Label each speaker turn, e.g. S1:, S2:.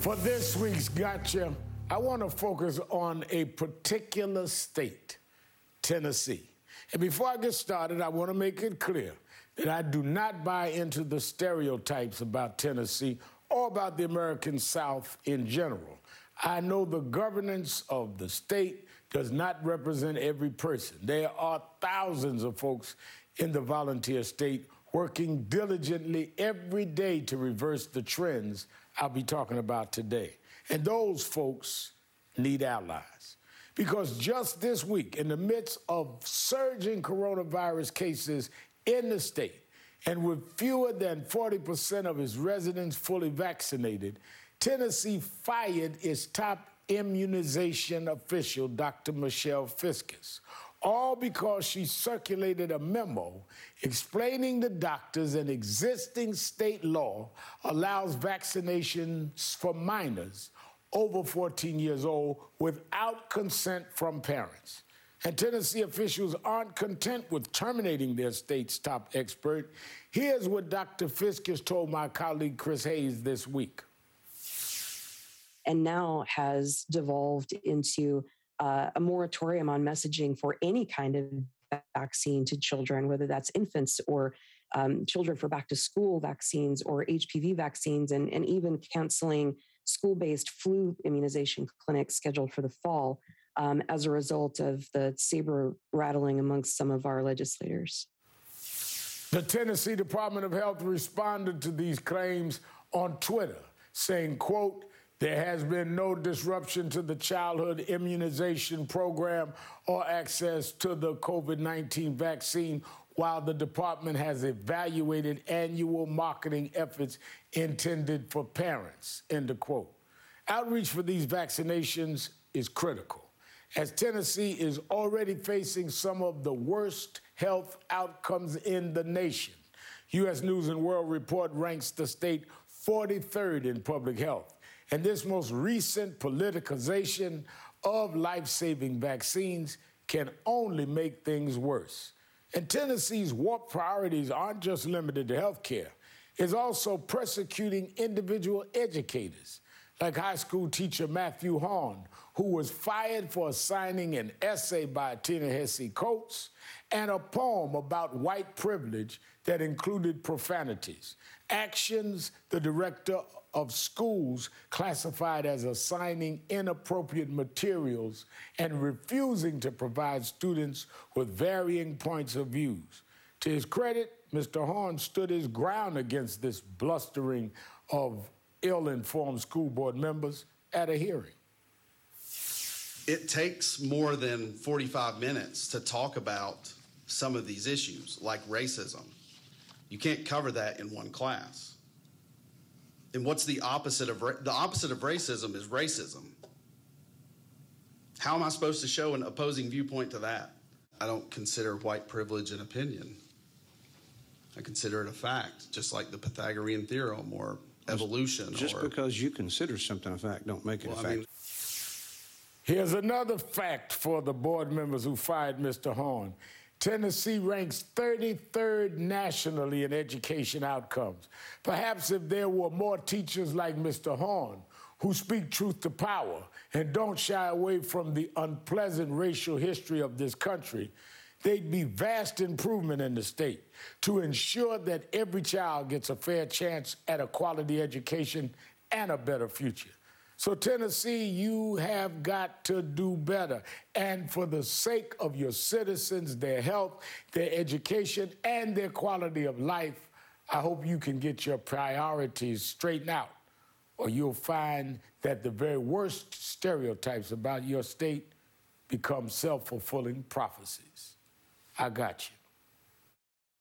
S1: For this week's Gotcha, I want to focus on a particular state, Tennessee. And before I get started, I want to make it clear that I do not buy into the stereotypes about Tennessee or about the American South in general. I know the governance of the state does not represent every person. There are thousands of folks in the volunteer state working diligently every day to reverse the trends I'll be talking about today. And those folks need allies. Because just this week, in the midst of surging coronavirus cases in the state, and with fewer than 40% of its residents fully vaccinated, Tennessee fired its top immunization official, Dr. Michelle Fiscus, all because she circulated a memo explaining to doctors an existing state law allows vaccinations for minors over 14 years old without consent from parents. And Tennessee officials aren't content with terminating their state's top expert. Here's what Dr. Fiscus told my colleague Chris Hayes this week.
S2: And now has devolved into a moratorium on messaging for any kind of vaccine to children, whether that's infants or children for back-to-school vaccines or HPV vaccines, and even canceling school-based flu immunization clinics scheduled for the fall as a result of the saber rattling amongst some of our legislators.
S1: The Tennessee Department of Health responded to these claims on Twitter, saying, quote, "There has been no disruption to the childhood immunization program or access to the COVID-19 vaccine while the department has evaluated annual marketing efforts intended for parents," end of quote. Outreach for these vaccinations is critical, as Tennessee is already facing some of the worst health outcomes in the nation. U.S. News and World Report ranks the state 43rd in public health. And this most recent politicization of life-saving vaccines can only make things worse. And Tennessee's warped priorities aren't just limited to health care. It's also persecuting individual educators, like high school teacher Matthew Horn, who was fired for signing an essay by Ta-Nehisi Coates and a poem about white privilege that included profanities. Actions the director of schools classified as assigning inappropriate materials and refusing to provide students with varying points of views. To his credit, Mr. Horn stood his ground against this blustering of ill-informed school board members at a hearing.
S3: It takes more than 45 minutes to talk about some of these issues, like racism. You can't cover that in one class. And what's the opposite of racism is racism. How am I supposed to show an opposing viewpoint to that? I don't consider white privilege an opinion. I consider it a fact, just like the Pythagorean theorem or evolution.
S4: Just because you consider something a fact don't make it a fact.
S1: Here's another fact for the board members who fired Mr. Horn. Tennessee ranks 33rd nationally in education outcomes. Perhaps if there were more teachers like Mr. Horn who speak truth to power and don't shy away from the unpleasant racial history of this country, there'd be vast improvement in the state to ensure that every child gets a fair chance at a quality education and a better future. So Tennessee, you have got to do better. And for the sake of your citizens, their health, their education, and their quality of life, I hope you can get your priorities straightened out, or you'll find that the very worst stereotypes about your state become self-fulfilling prophecies. I got you.